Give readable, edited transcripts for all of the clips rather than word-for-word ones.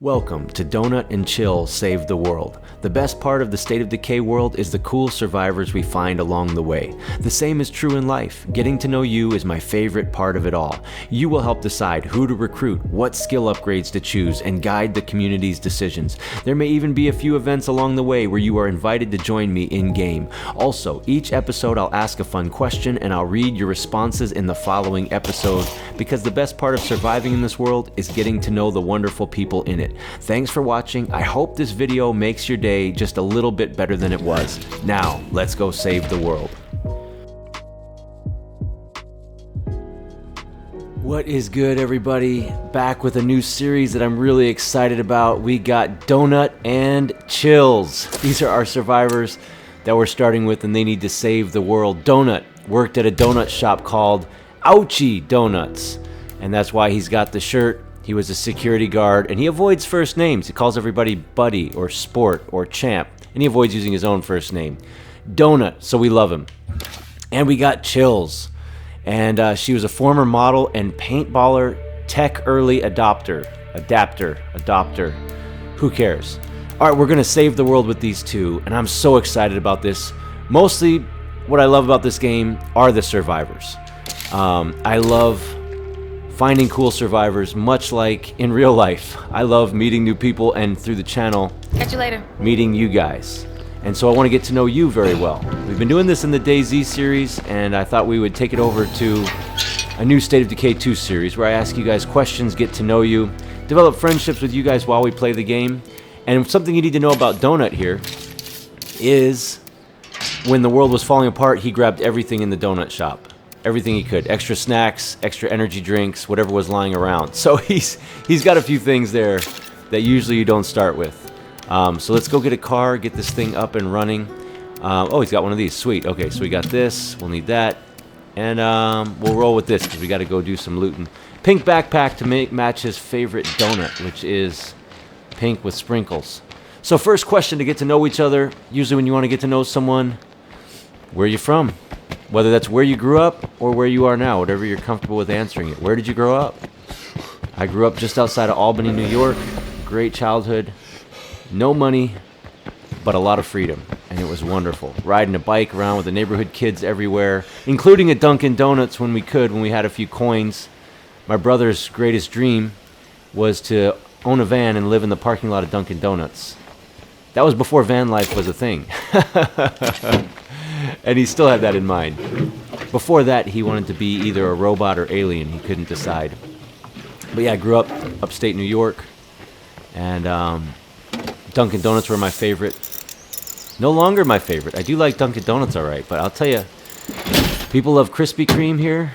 Welcome to Donut and Chill Save the World. The best part of the State of Decay world is the cool survivors we find along the way. The same is true in life. Getting to know you is my favorite part of it all. You will help decide who to recruit, what skill upgrades to choose, and guide the community's decisions. There may even be a few events along the way where you are invited to join me in-game. Also, each episode I'll ask a fun question and I'll read your responses in the following episode, because the best part of surviving in this world is getting to know the wonderful people in it. Thanks for watching. I hope this video makes your day just a little bit better than it was. Now, let's go save the world. What is good, everybody? Back with a new series that I'm really excited about. We got Donut and Chills. These are our survivors that we're starting with, and they need to save the world. Donut worked at a donut shop called Ouchie Donuts, and that's why he's got the shirt. He was a security guard, and he avoids first names. He calls everybody buddy or sport or champ, and he avoids using his own first name. Donut, so we love him. And we got Chills, and she was a former model and paintballer, tech early adopter. Who cares? All right, we're gonna save the world with these two, and I'm so excited about this. Mostly, what I love about this game are the survivors. I love finding cool survivors, much like in real life. I love meeting new people, and through the channel, catch you later, meeting you guys. And so I want to get to know you very well. We've been doing this in the DayZ series, and I thought we would take it over to a new State of Decay 2 series where I ask you guys questions, get to know you, develop friendships with you guys while we play the game. And something you need to know about Donut here is when the world was falling apart, he grabbed everything in the donut shop. Everything he could, extra snacks, extra energy drinks, whatever was lying around. So he's got a few things there that usually you don't start with. So let's go get a car, get this thing up and running. Oh, he's got one of these, sweet. Okay, so we got this, we'll need that. And we'll roll with this because we got to go do some looting. Pink backpack to match his favorite donut, which is pink with sprinkles. So first question to get to know each other. Usually when you want to get to know someone, where are you from? Whether that's where you grew up or where you are now, whatever you're comfortable with answering it. Where did you grow up? I grew up just outside of Albany, New York. Great childhood. No money, but a lot of freedom. And it was wonderful. Riding a bike around with the neighborhood kids everywhere, including at Dunkin' Donuts when we could, when we had a few coins. My brother's greatest dream was to own a van and live in the parking lot of Dunkin' Donuts. That was before van life was a thing. And he still had that in mind. Before that, he wanted to be either a robot or alien. He couldn't decide. But yeah, I grew up upstate New York. And Dunkin' Donuts were my favorite. No longer my favorite. I do like Dunkin' Donuts all right. But I'll tell you, people love Krispy Kreme here.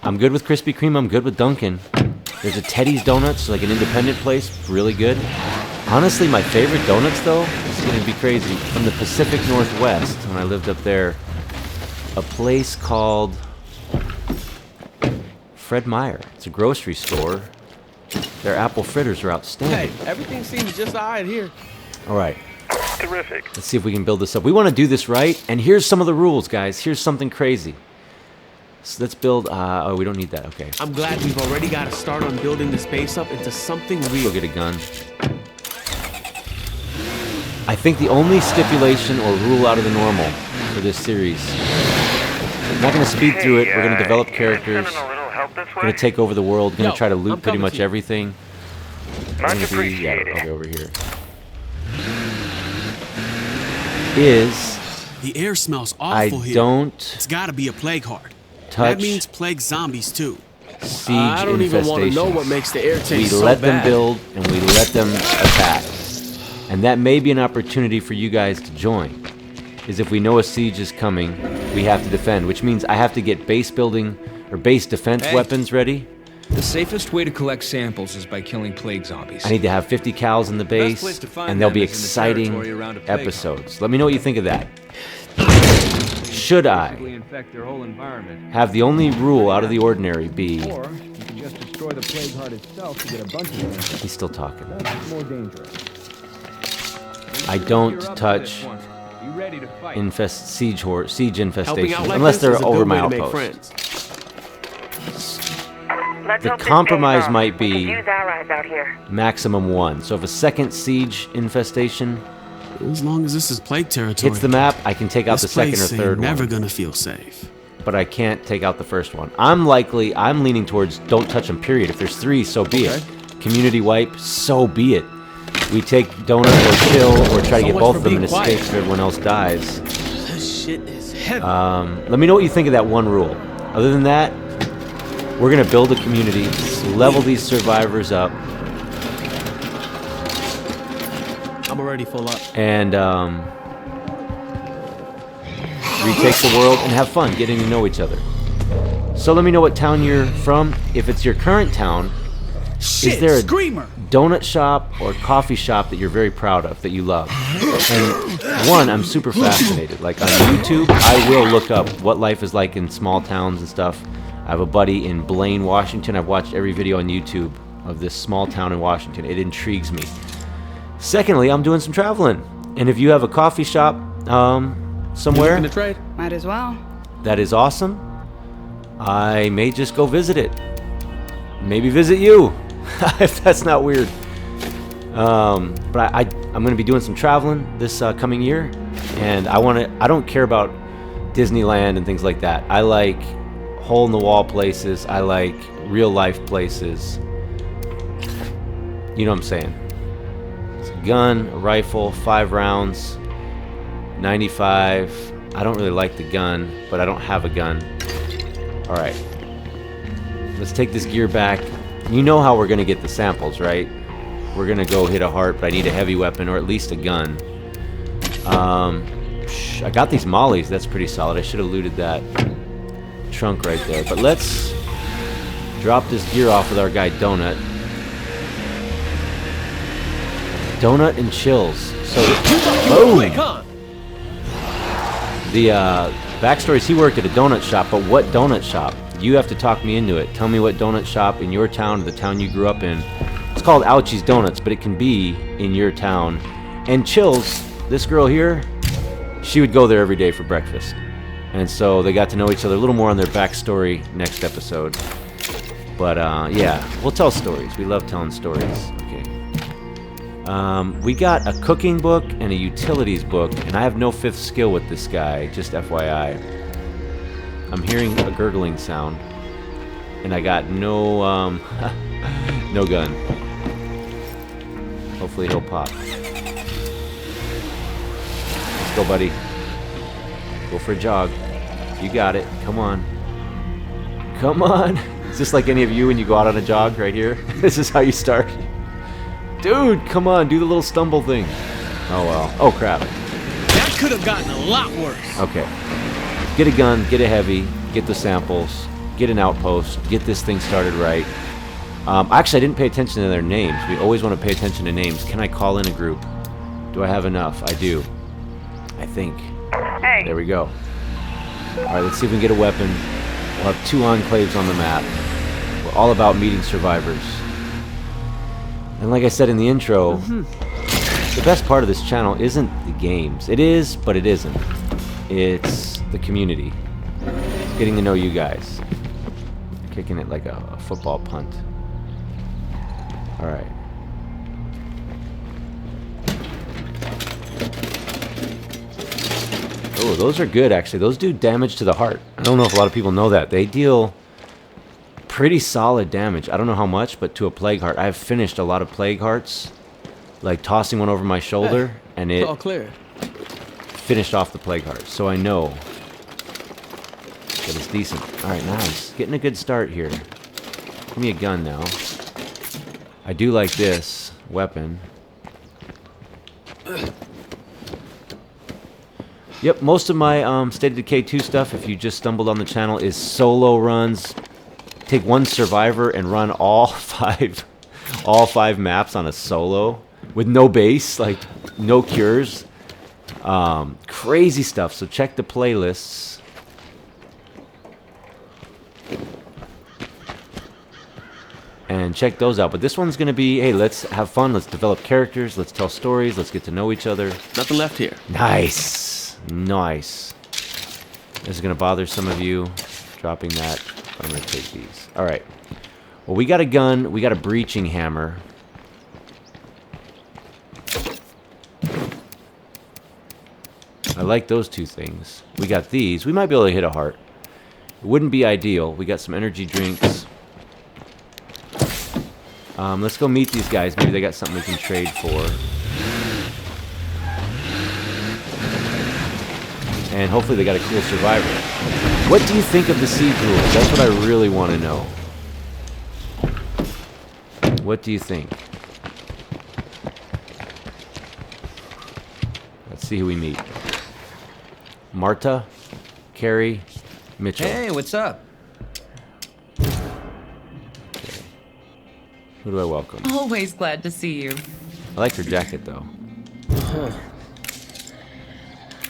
I'm good with Krispy Kreme. I'm good with Dunkin'. There's a Teddy's Donuts, like an independent place. Really good. Honestly, my favorite donuts, though, this is going to be crazy, from the Pacific Northwest, when I lived up there, a place called Fred Meyer. It's a grocery store. Their apple fritters are outstanding. Hey, everything seems just all right here. All right. Terrific. Let's see if we can build this up. We want to do this right, and here's some of the rules, guys. Here's something crazy. So let's build, oh, we don't need that, okay. I'm glad we've already got to start on building this base up into something real. Go get a gun. I think the only stipulation or rule out of the normal for this series, I'm not going to speed through it, we're going to develop characters, we're going to take over the world, we're going to try to loot pretty much everything. Much appreciated. I'll go over here. Is The air smells awful here. I don't It's got to be a plague heart. touch That means plague zombies too. siege I don't even want to know infestations. what makes the air taste We so let them bad. build and we let them attack. And that may be an opportunity for you guys to join. Is if we know a siege is coming, we have to defend, which means I have to get base building or base defense weapons ready. The safest way to collect samples is by killing plague zombies. I need to have 50 cows in the base, place to find and there'll them be is in the exciting territory around a plague episodes. Let me know what you think of that. Should I Infect their whole environment. have the only rule out of the ordinary be... Or you can just destroy the plague heart itself to get a bunch of them. He's still talking. That's more dangerous. I don't touch You ready to fight? siege Helping infestations out like unless this they're is a over good my way to make outpost. friends. Let's The hope this compromise pays off. might We be could use allies out here. maximum 1. So if a second siege infestation As long as this is plague territory. hits the map, I can take out this the second or place ain't third never one. gonna feel safe. But I can't take out the first one. I'm leaning towards don't touch them, period. If there's 3, so be it. Community wipe, so be it. We take Donut or Chill or try to So get much both for of them and being quiet. escape if everyone else dies. This shit is heavy. Let me know what you think of that one rule. Other than that, we're going to build a community, level these survivors up, I'm already full up. and retake the world and have fun getting to know each other. So let me know what town you're from. If it's your current town, is there a donut shop or coffee shop that you're very proud of, that you love? And one, I'm super fascinated. Like on YouTube, I will look up what life is like in small towns and stuff. I have a buddy in Blaine, Washington. I've watched every video on YouTube of this small town in Washington. It intrigues me. Secondly, I'm doing some traveling. And if you have a coffee shop somewhere, In the trade. Might as well. that is awesome, I may just go visit it. Maybe visit you, if that's not weird. But I'm going to be doing some traveling this coming year, and I don't care about Disneyland and things like that. I like hole-in-the-wall places. I like real-life places. You know what I'm saying? It's a gun, a rifle, 5 rounds, 95. I don't really like the gun, but I don't have a gun. All right. Let's take this gear back. You know how we're going to get the samples, right? We're going to go hit a heart, but I need a heavy weapon or at least a gun. I got these mollies. That's pretty solid. I should have looted that trunk right there. But let's drop this gear off with our guy Donut. Donut and Chills. So, boom! The backstory is he worked at a donut shop, but what donut shop? You have to talk me into it. Tell me what donut shop in your town or the town you grew up in. It's called Ouchie's Donuts, but it can be in your town. And Chills, this girl here, she would go there every day for breakfast. And so they got to know each other a little more on their backstory next episode. But yeah, we'll tell stories. We love telling stories. Okay. We got a cooking book and a utilities book, and I have no 5th skill with this guy, just FYI. I'm hearing a gurgling sound, and I got no, no gun. Hopefully he'll pop. Let's go, buddy. Go for a jog. You got it. Come on. Come on. Is this like any of you when you go out on a jog right here? This is how you start. Dude, come on. Do the little stumble thing. Oh, well. Oh, crap. That could have gotten a lot worse. Okay. Get a gun, get a heavy, get the samples, get an outpost, get this thing started right. Actually, I didn't pay attention to their names. We always want to pay attention to names. Can I call in a group? Do I have enough? I do. I think. Hey, There we go. Alright, let's see if we can get a weapon. We'll have 2 enclaves on the map. We're all about meeting survivors. And like I said in the intro, the best part of this channel isn't the games. It is, but it isn't. It's the community. It's getting to know you guys. Kicking it like a football punt. Alright. Oh, those are good, actually. Those do damage to the heart. I don't know if a lot of people know that. They deal pretty solid damage. I don't know how much, but to a plague heart. I've finished a lot of plague hearts. Like tossing one over my shoulder, and it All clear. finished off the plague heart. So I know that it's decent. Alright, nice. Getting a good start here. Give me a gun now. I do like this weapon. Yep, most of my State of Decay 2 stuff, if you just stumbled on the channel, is solo runs. Take one survivor and run all five maps on a solo with no base, like no cures. Crazy stuff. So check the playlists. And check those out. But this one's going to be, hey, let's have fun. Let's develop characters. Let's tell stories. Let's get to know each other. Nothing left here. Nice. Nice. This is going to bother some of you, dropping that. But I'm going to take these. All right. Well, we got a gun. We got a breaching hammer. I like those two things. We got these. We might be able to hit a heart. It wouldn't be ideal. We got some energy drinks. Let's go meet these guys. Maybe they got something we can trade for. And hopefully they got a cool survivor. What do you think of the siege rules? That's what I really want to know. What do you think? Let's see who we meet. Marta, Carrie, Mitchell. Hey, what's up? Who do I welcome? Always glad to see you. I like her jacket, though.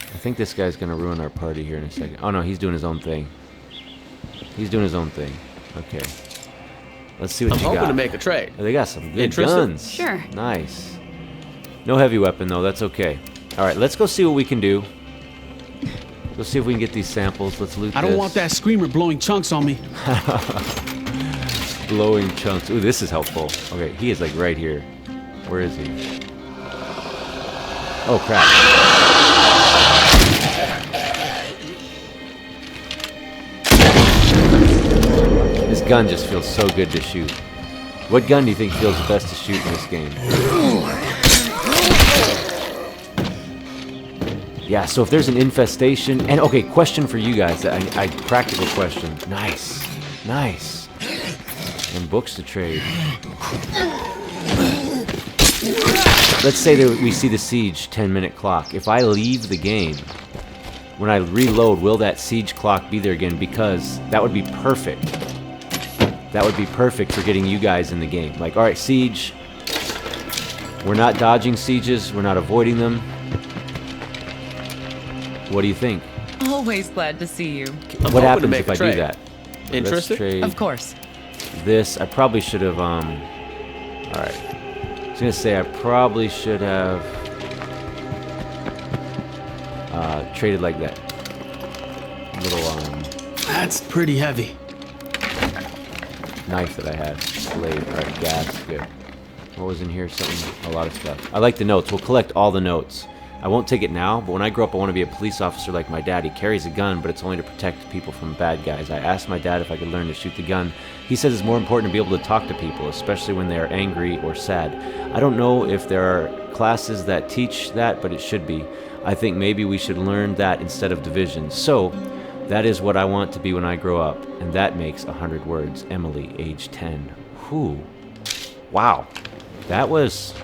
I think this guy's gonna ruin our party here in a second. Oh no, he's doing his own thing. He's doing his own thing. Okay. Let's see what I'm you got. hoping to make a trade. Oh, they got some good Interested? guns. Sure. Nice. No heavy weapon, though. That's okay. All right, let's go see what we can do. Let's see if we can get these samples. Let's loot I don't this. want that screamer blowing chunks on me. Blowing chunks. Ooh, this is helpful. Okay, he is like right here. Where is he? Oh, crap. This gun just feels so good to shoot. What gun do you think feels the best to shoot in this game? Yeah, so if there's an infestation... And, okay, question for you guys. Practical question. Nice. Nice. And books to trade. Let's say that we see the siege 10-minute clock. If I leave the game, when I reload, will that siege clock be there again? Because that would be perfect. That would be perfect for getting you guys in the game. Like, alright, siege. We're not dodging sieges. We're not avoiding them. What do you think? Always glad to see you. What happens if I do that? Interested? Let's trade Of course. this. I probably should have, alright. I was gonna say I probably should have traded like that. Little, That's pretty heavy. knife that I had. Blade. Alright, gas. Good. What was in here? Something. A lot of stuff. I like the notes. We'll collect all the notes. I won't take it now, but when I grow up, I want to be a police officer like my dad. He carries a gun, but it's only to protect people from bad guys. I asked my dad if I could learn to shoot the gun. He says it's more important to be able to talk to people, especially when they are angry or sad. I don't know if there are classes that teach that, but it should be. I think maybe we should learn that instead of division. So, that is what I want to be when I grow up, and that makes 100 words. Emily, age 10. Whew. Wow. That was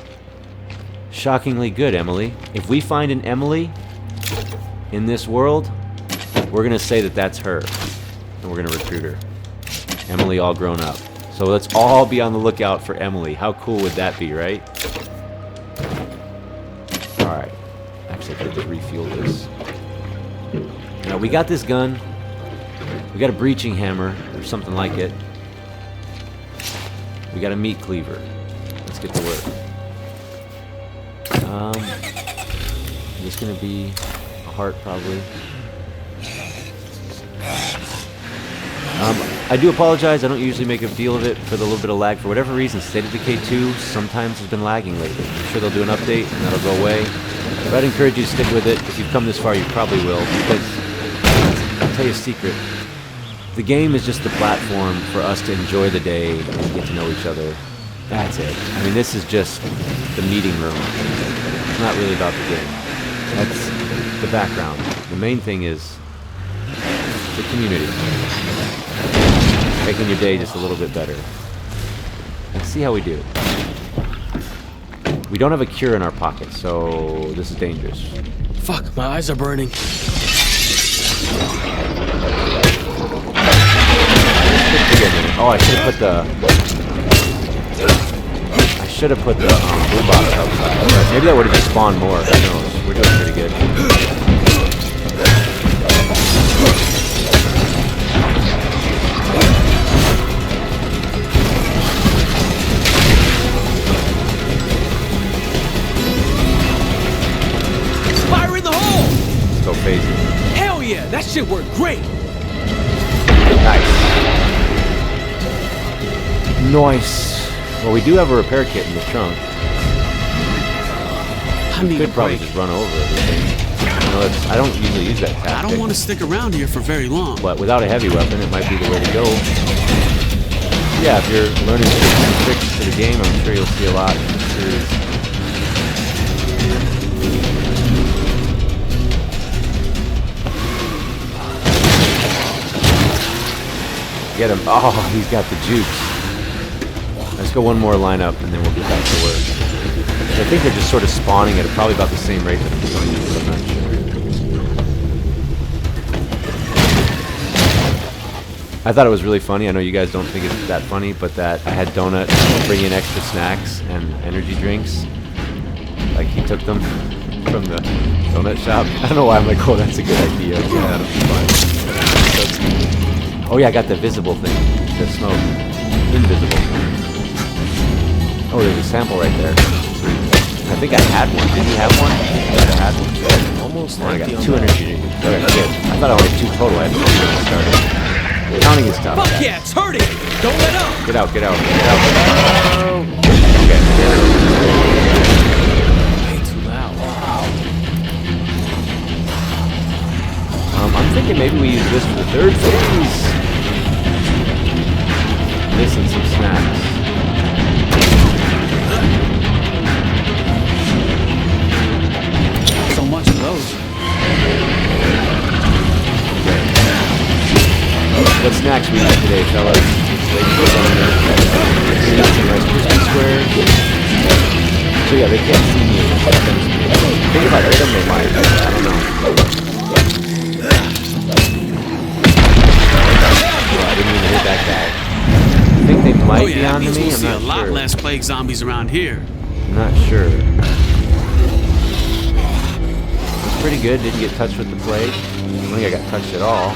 shockingly good, Emily. If we find an Emily in this world, we're going to say that that's her, and we're going to recruit her. Emily all grown up. So let's all be on the lookout for Emily. How cool would that be, right? Alright. Actually, I could just refuel this. Now, we got this gun. We got a breaching hammer, or something like it. We got a meat cleaver. Let's get to work. This gonna be a heart, probably. I do apologize. I don't usually make a deal of it for the little bit of lag. For whatever reason, State of Decay 2 sometimes has been lagging lately. I'm sure they'll do an update and that'll go away. But I'd encourage you to stick with it. If you've come this far, you probably will. Because, I'll tell you a secret. The game is just the platform for us to enjoy the day and get to know each other. That's it. I mean, this is just the meeting room. It's not really about the game. That's the background. The main thing is the community. Making your day just a little bit better. Let's see how we do. We don't have a cure in our pocket, so this is dangerous. Fuck, my eyes are burning. Oh, I should have put the blue box outside. Maybe that would have just spawned more. Who knows? We're doing pretty good. Fire in the hole! Let's go phasing. Hell yeah, that shit worked great. Nice. Nice. Well, we do have a repair kit in the trunk. I need a Could probably break. just run over everything. You know, I don't usually use that tactic. I don't want to stick around here for very long. But without a heavy weapon, it might be the way to go. Yeah, if you're learning tips and tricks to the game, I'm sure you'll see a lot in the series. Get him. Oh, he's got the jukes. Let's go one more lineup and then we'll get back to work. I think they're just sort of spawning at probably about the same rate that I'm killing you, but I'm not sure. I thought it was really funny. I know you guys don't think it's that funny, but that I had Donut bring in extra snacks and energy drinks. Like he took them from the donut shop. I don't know why I'm like, oh, that's a good idea. Yeah, that'll be fun. Oh yeah, I got the visible thing. The smoke. Invisible. Oh, there's a sample right there. I think I had one. Did you have one? I had one. Good. Almost Oh, I like got the 2 energy drinks. Okay, good. I thought I only had 2 total. I had 3 when I started. Counting is tough. Fuck yeah, it's hurting! Don't let up! Get out, get out, get out. Okay. Way too loud. I'm thinking maybe we use this for the 3rd phase. This and some snacks. So much of those. What snacks we eat today, fellas? Some Rice Krispie squares. So yeah, they can't see me. I think if I hit them, they might. I don't know. Oh, I didn't even hit that guy. I think they might Oh be yeah, that onto means me. we'll I'm see a not lot sure. less plague zombies around here. I'm not sure. It's pretty good. Didn't get touched with the plague. I don't think I got touched at all.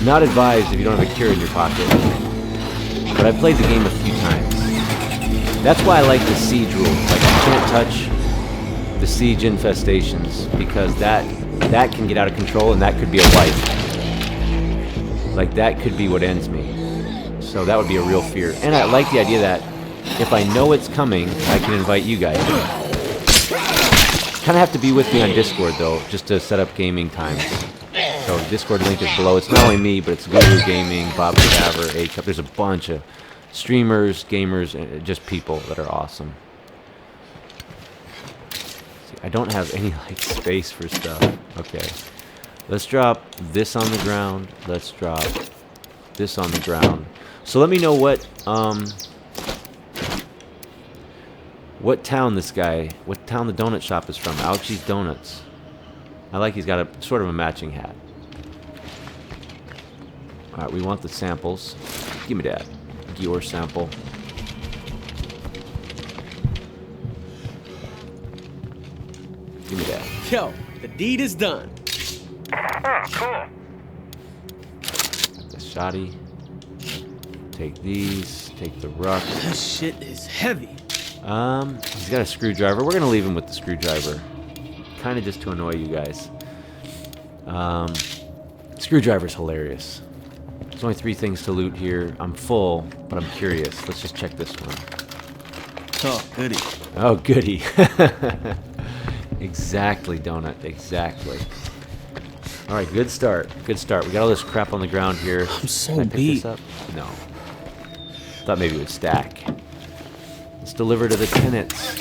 Not advised if you don't have a cure in your pocket. But I played the game a few times. That's why I like the siege rule. Like you can't touch the siege infestations because that can get out of control and that could be a wipe. Like that could be what ends me. So that would be a real fear. And I like the idea that if I know it's coming, I can invite you guys. Kind of have to be with me on Discord though, just to set up gaming times. So Discord link is below. It's not only me, but it's Guru Gaming, Bob Cadaver, A-Cup. There's a bunch of streamers, gamers, and just people that are awesome. See, I don't have any like space for stuff. Okay. Let's drop this on the ground. Let's drop this on the ground. So let me know what town this guy, what town the donut shop is from. Ouchie's Donuts. I like he's got a sort of a matching hat. Alright, we want the samples. Give me that. Your sample. Give me that. Yo, the deed is done. Oh, cool. The shoddy. Take these. Take the ruck. This shit is heavy. He's got a screwdriver. We're gonna leave him with the screwdriver. Kind of just to annoy you guys. Screwdriver's hilarious. There's only 3 things to loot here. I'm full, but I'm curious. Let's just check this one. Oh, goody. Oh, goody. Exactly, Donut. Exactly. All right, good start. Good start. We got all this crap on the ground here. I'm so Can I pick beat. this up? No. Thought maybe it would stack. Let's deliver to the tenants.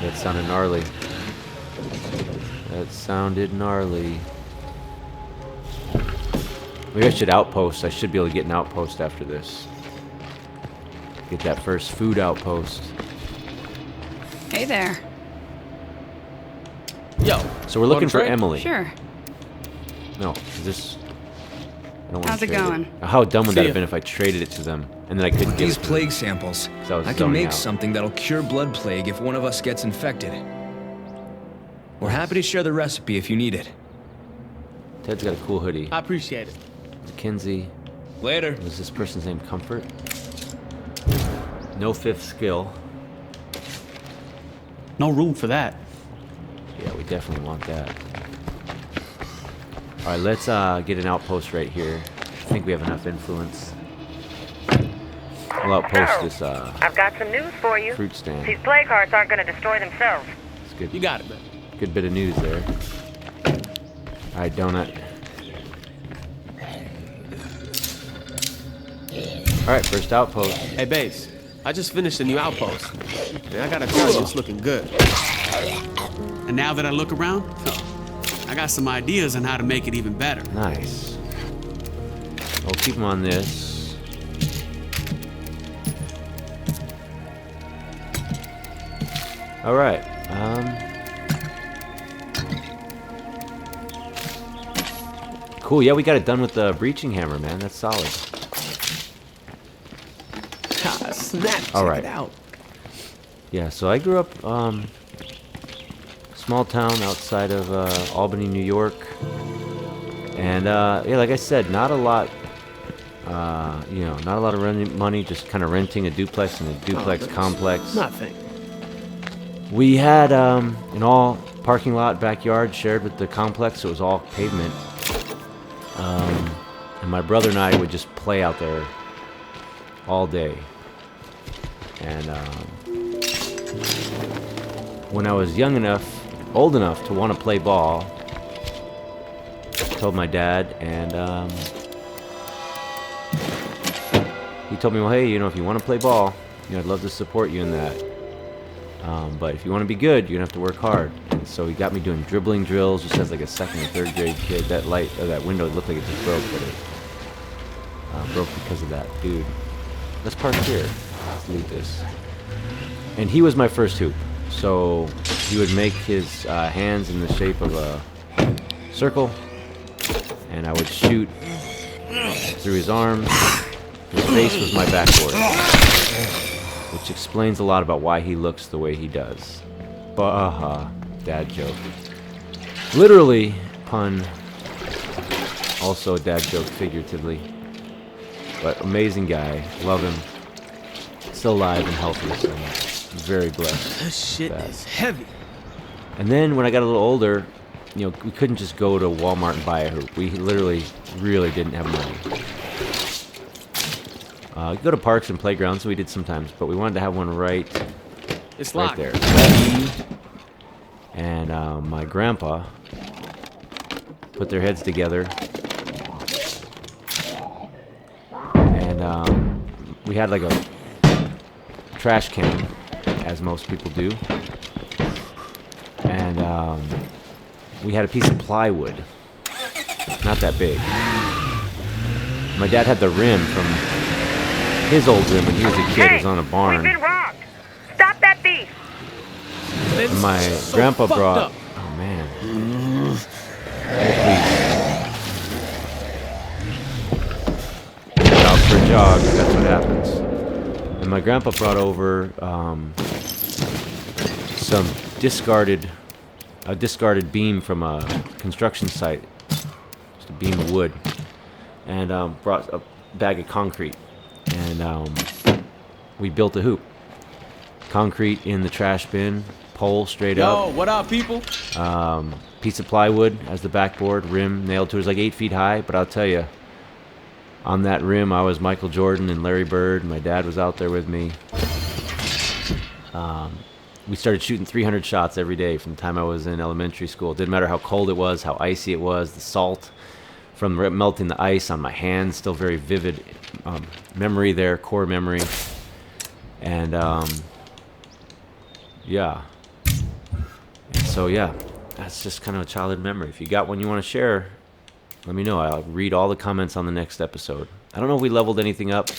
That sounded gnarly. That sounded gnarly. Maybe I should outpost. I should be able to get an outpost after this. Get that first food outpost. Hey there. Yo. So we're looking want a for trade? Emily. Sure. No, is this... I don't wanna How's it trade going? How dumb would See that ya. have been if I traded it to them and then I couldn't With give these it to plague them? samples, So I was I can zoning make out. something that'll cure blood plague if one of us gets infected. We're happy to share the recipe if you need it. Ted's got a cool hoodie. I appreciate it. Mackenzie. Later. Was this person's name Comfort? No 5th skill. No room for that. Yeah, we definitely want that. Alright, let's get an outpost right here. I think we have enough influence. We'll outpost this I've got some news for you. fruit stand. These plague hearts aren't going to destroy themselves. It's good. You got it, man. Good bit of news there. Alright, Donut. Alright, first outpost. Hey, Base. I just finished a new outpost. Man, I gotta tell you, it's looking good. And now that I look around, I got some ideas on how to make it even better. Nice. We'll keep them on this. Alright. Cool, yeah, we got it done with the breaching hammer, man. That's solid. Ah, snap. Check All right. it out. Yeah, so I grew up small town outside of Albany, New York. And yeah, like I said, not a lot not a lot of money, just kind of renting a duplex in a duplex complex. Nothing. We had an all parking lot backyard shared with the complex, so it was all pavement. And my brother and I would just play out there all day. And when I was old enough to want to play ball, I told my dad, and he told me, well, hey, if you want to play ball, I'd love to support you in that. But if you want to be good, you're going to have to work hard. And so he got me doing dribbling drills just as like a second or third grade kid. That window looked like it just broke, but it broke because of that. Dude, let's park here. Let's loot this. And he was my first hoop. So he would make his hands in the shape of a circle, and I would shoot through his arms. His face was my backboard, which explains a lot about why he looks the way he does. Dad joke. Literally, pun. Also a dad joke figuratively. But amazing guy. Love him. Still alive and healthy, so I'm very blessed. This shit with that. is heavy. And then when I got a little older, we couldn't just go to Walmart and buy a hoop. We literally really didn't have money. We go to parks and playgrounds, so we did sometimes, but we wanted to have one right Locked. there. And my grandpa put their heads together, and we had like a trash can, as most people do, and we had a piece of plywood, not that big. My dad had the rim from his old rim when he was a kid. It was on a barn. We've been robbed. Stop that thief. And my grandpa brought. Oh man. Look out for jogs. That's what happens. And my grandpa brought over some discarded beam from a construction site, just a beam of wood, and brought a bag of concrete, and we built a hoop. Concrete in the trash bin, pole straight up. Yo, what up, people? Piece of plywood as the backboard, rim nailed to it. It was like 8 feet high, but I'll tell you, on that rim, I was Michael Jordan and Larry Bird. My dad was out there with me. We started shooting 300 shots every day from the time I was in elementary school. It didn't matter how cold it was, how icy it was, the salt from melting the ice on my hands, still very vivid memory there, core memory. And yeah. And so yeah, that's just kind of a childhood memory. If you got one you want to share, let me know. I'll read all the comments on the next episode. I don't know if we leveled anything up.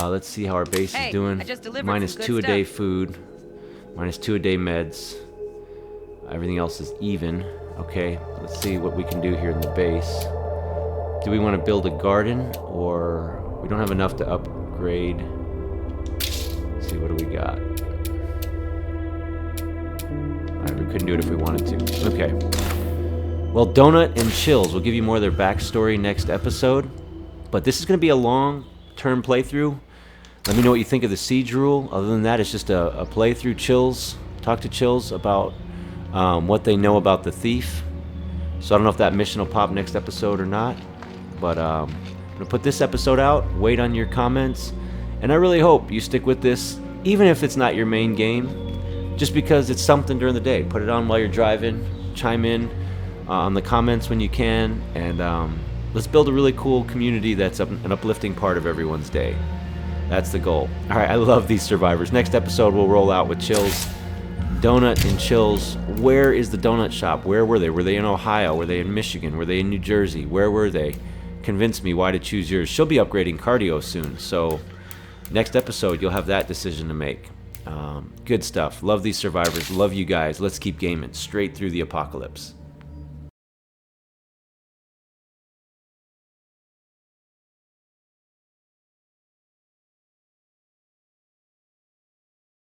Let's see how our base is doing. I just delivered Minus some good 2 a day stuff. food. Minus 2 a day meds. Everything else is even. Okay, let's see what we can do here in the base. Do we want to build a garden, or we don't have enough to upgrade? Let's see, what do we got? Alright, we couldn't do it if we wanted to. Okay. Well, Donut and Chills, we'll give you more of their backstory next episode. But this is going to be a long-term playthrough. Let me know what you think of the siege rule. Other than that, it's just a playthrough. Chills, talk to Chills about what they know about the thief. So I don't know if that mission will pop next episode or not. But I'm going to put this episode out, wait on your comments, and I really hope you stick with this, even if it's not your main game, just because it's something during the day. Put it on while you're driving, chime in on the comments when you can, and let's build a really cool community that's an uplifting part of everyone's day. That's the goal. All right, I love these survivors. Next episode, we'll roll out with Chills. Donut and Chills. Where is the donut shop? Where were they? Were they in Ohio? Were they in Michigan? Were they in New Jersey? Where were they? Convince me why to choose yours. She'll be upgrading cardio soon, so next episode, you'll have that decision to make. Good stuff. Love these survivors. Love you guys. Let's keep gaming straight through the apocalypse.